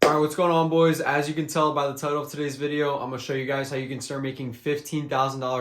All right, what's going on, boys? As you can tell by the title of today's video, I'm going to show you guys how you can start making $15,000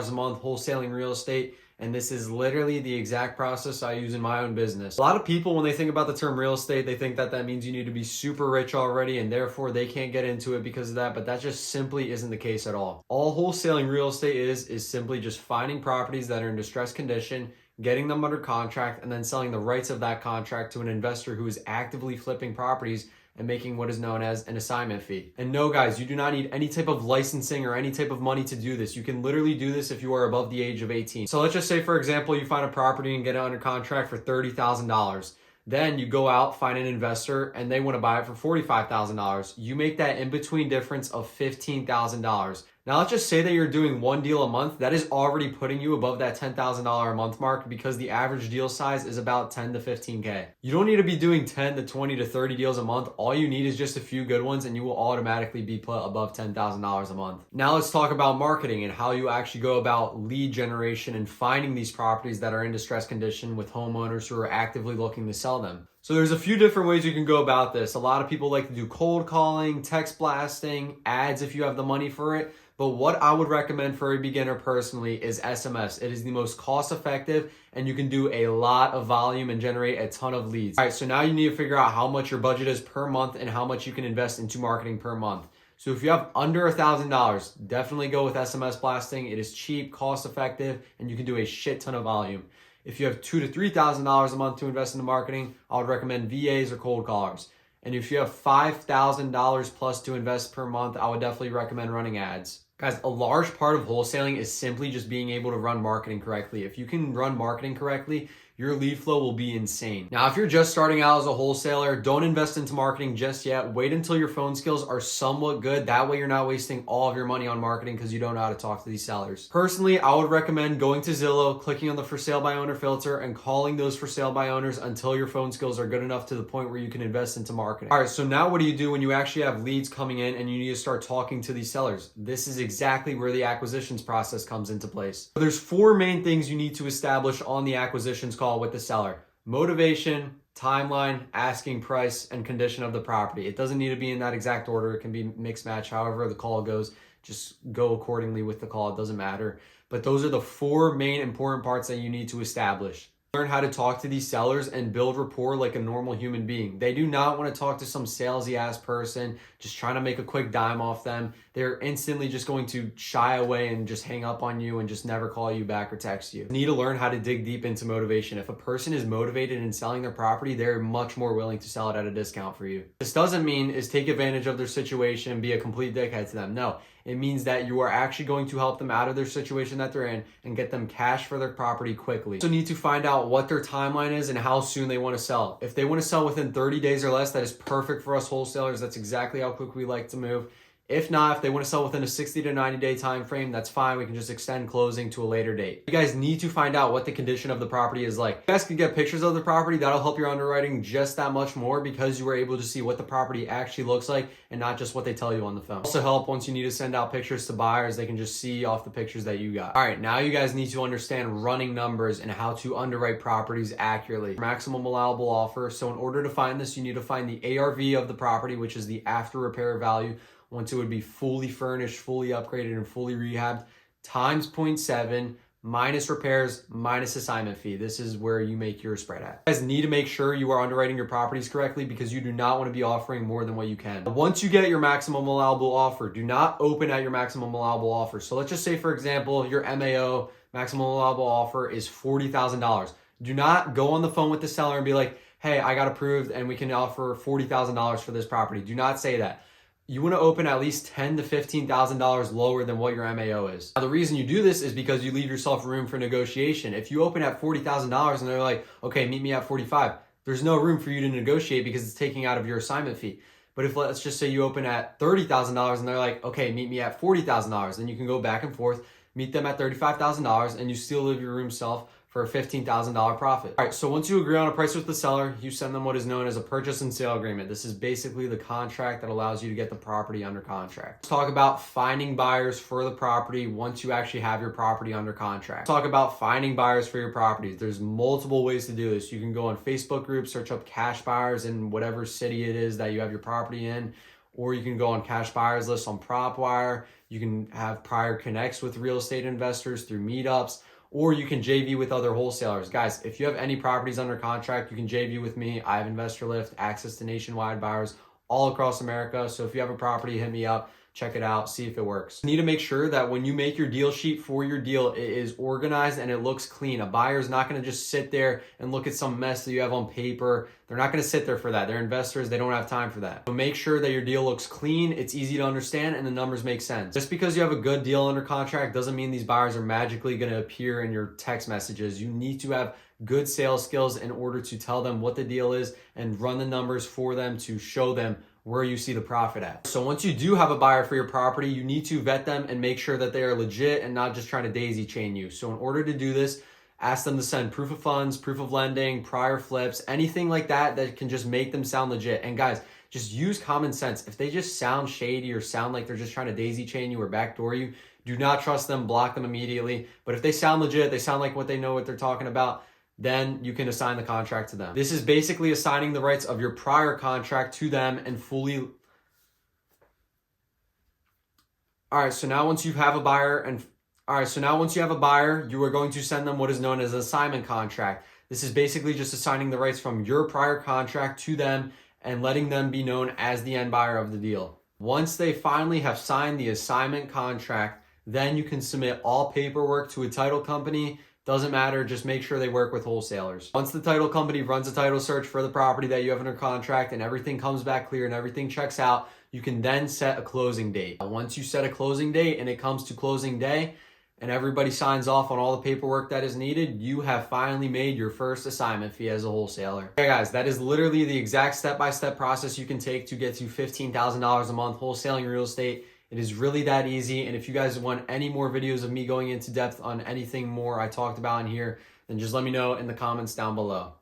a month wholesaling real estate. And this is literally the exact process I use in my own business. A lot of people, when they think about the term real estate, they think that that means you need to be super rich already and therefore they can't get into it because of that. But that just simply isn't the case at all. All wholesaling real estate is simply just finding properties that are in distressed condition, getting them under contract, and then selling the rights of that contract to an investor who is actively flipping properties and making what is known as an assignment fee. And no, guys, you do not need any type of licensing or any type of money to do this. You can literally do this if you are above the age of 18. So let's just say, for example, you find a property and get it under contract for $30,000. Then you go out, find an investor, and they want to buy it for $45,000. You make that in-between difference of $15,000. Now, let's just say that you're doing one deal a month. That is already putting you above that $10,000 a month mark because the average deal size is about 10 to 15K. You don't need to be doing 10 to 20 to 30 deals a month. All you need is just a few good ones and you will automatically be put above $10,000 a month. Now let's talk about marketing and how you actually go about lead generation and finding these properties that are in distressed condition with homeowners who are actively looking to sell them. So there's a few different ways you can go about this. A lot of people like to do cold calling, text blasting, ads if you have the money for it. But what I would recommend for a beginner personally is SMS. It is the most cost effective and you can do a lot of volume and generate a ton of leads. All right, so now you need to figure out how much your budget is per month and how much you can invest into marketing per month. So if you have under $1,000, definitely go with SMS blasting. It is cheap, cost effective, and you can do a shit ton of volume. If you have $2,000 to $3,000 a month to invest into marketing, I would recommend VAs or cold callers. And if you have $5,000 plus to invest per month, I would definitely recommend running ads. Guys, a large part of wholesaling is simply just being able to run marketing correctly. If you can run marketing correctly, your lead flow will be insane. Now, if you're just starting out as a wholesaler, don't invest into marketing just yet. Wait until your phone skills are somewhat good. That way you're not wasting all of your money on marketing because you don't know how to talk to these sellers. Personally, I would recommend going to Zillow, clicking on the for sale by owner filter and calling those for sale by owners until your phone skills are good enough to the point where you can invest into marketing. All right, so now what do you do when you actually have leads coming in and you need to start talking to these sellers? This is exactly where the acquisitions process comes into place. So there's four main things you need to establish on the acquisitions call with the seller: motivation, timeline, asking price, and condition of the property. It doesn't need to be in that exact order. It can be mixed match, however the call goes. Just go accordingly with the call. It doesn't matter. But those are the four main important parts that you need to establish. Learn how to talk to these sellers and build rapport like a normal human being. They do not want to talk to some salesy ass person just trying to make a quick dime off them. They're instantly just going to shy away and just hang up on you and just never call you back or text you. You need to learn how to dig deep into motivation. If a person is motivated in selling their property, they're much more willing to sell it at a discount for you. This doesn't mean is take advantage of their situation and be a complete dickhead to them. No, it means that you are actually going to help them out of their situation that they're in and get them cash for their property quickly. You also need to find out what their timeline is and how soon they want to sell. If they want to sell within 30 days or less, that is perfect for us wholesalers. That's exactly how quick we like to move. If not, if they want to sell within a 60 to 90 day time frame, that's fine. We can just extend closing to a later date. You guys need to find out what the condition of the property is like. You guys can get pictures of the property. That'll help your underwriting just that much more because you were able to see what the property actually looks like and not just what they tell you on the phone. Also help once you need to send out pictures to buyers, they can just see off the pictures that you got. All right, now you guys need to understand running numbers and how to underwrite properties accurately. Maximum allowable offer. So in order to find this, you need to find the ARV of the property, which is the after repair value, once it would be fully furnished, fully upgraded, and fully rehabbed, times 0.7 minus repairs minus assignment fee. This is where you make your spread at. You guys need to make sure you are underwriting your properties correctly because you do not want to be offering more than what you can. Once you get your maximum allowable offer, do not open at your maximum allowable offer. So let's just say, for example, your MAO, maximum allowable offer, is $40,000. Do not go on the phone with the seller and be like, hey, I got approved and we can offer $40,000 for this property. Do not say that. You want to open at least $10,000 to $15,000 lower than what your MAO is. Now, the reason you do this is because you leave yourself room for negotiation. If you open at $40,000 and they're like, okay, meet me at 45, there's no room for you to negotiate because it's taking out of your assignment fee. But if, let's just say, you open at $30,000 and they're like, okay, meet me at $40,000, then you can go back and forth, meet them at $35,000, and you still leave your room self for a $15,000 profit. All right, so once you agree on a price with the seller, you send them what is known as a purchase and sale agreement. This is basically the contract that allows you to get the property under contract. Let's talk about finding buyers for the property once you actually have your property under contract. Let's talk about finding buyers for your properties. There's multiple ways to do this. You can go on Facebook groups, search up cash buyers in whatever city it is that you have your property in, or you can go on cash buyers list on PropWire. You can have prior connects with real estate investors through meetups, or you can JV with other wholesalers. Guys, if you have any properties under contract, you can JV with me. I have Investor Lift, access to nationwide buyers all across America. So if you have a property, hit me up, check it out, see if it works. You need to make sure that when you make your deal sheet for your deal, it is organized and it looks clean. A buyer is not going to just sit there and look at some mess that you have on paper. They're not going to sit there for that. They're investors. They don't have time for that. So make sure that your deal looks clean, it's easy to understand, and the numbers make sense. Just because you have a good deal under contract doesn't mean these buyers are magically going to appear in your text messages. You need to have good sales skills in order to tell them what the deal is and run the numbers for them to show them where you see the profit at. So once you do have a buyer for your property, you need to vet them and make sure that they are legit and not just trying to daisy chain you. So in order to do this, ask them to send proof of funds, proof of lending, prior flips, anything like that that can just make them sound legit. And guys, just use common sense. If they just sound shady or sound like they're just trying to daisy chain you or backdoor you, do not trust them, block them immediately. But if they sound legit, they sound like what they know what they're talking about, then you can assign the contract to them. This is basically assigning the rights of your prior contract to them and fully. All right, so now once you have a buyer, you are going to send them what is known as an assignment contract. This is basically just assigning the rights from your prior contract to them and letting them be known as the end buyer of the deal. Once they finally have signed the assignment contract, then you can submit all paperwork to a title company. Doesn't matter, just make sure they work with wholesalers. Once the title company runs a title search for the property that you have under contract and everything comes back clear and everything checks out, you can then set a closing date. Once you set a closing date and it comes to closing day and everybody signs off on all the paperwork that is needed, you have finally made your first assignment fee as a wholesaler. Okay guys, that is literally the exact step-by-step process you can take to get to $15,000 a month wholesaling real estate. It is really that easy. And if you guys want any more videos of me going into depth on anything more I talked about in here, then just let me know in the comments down below.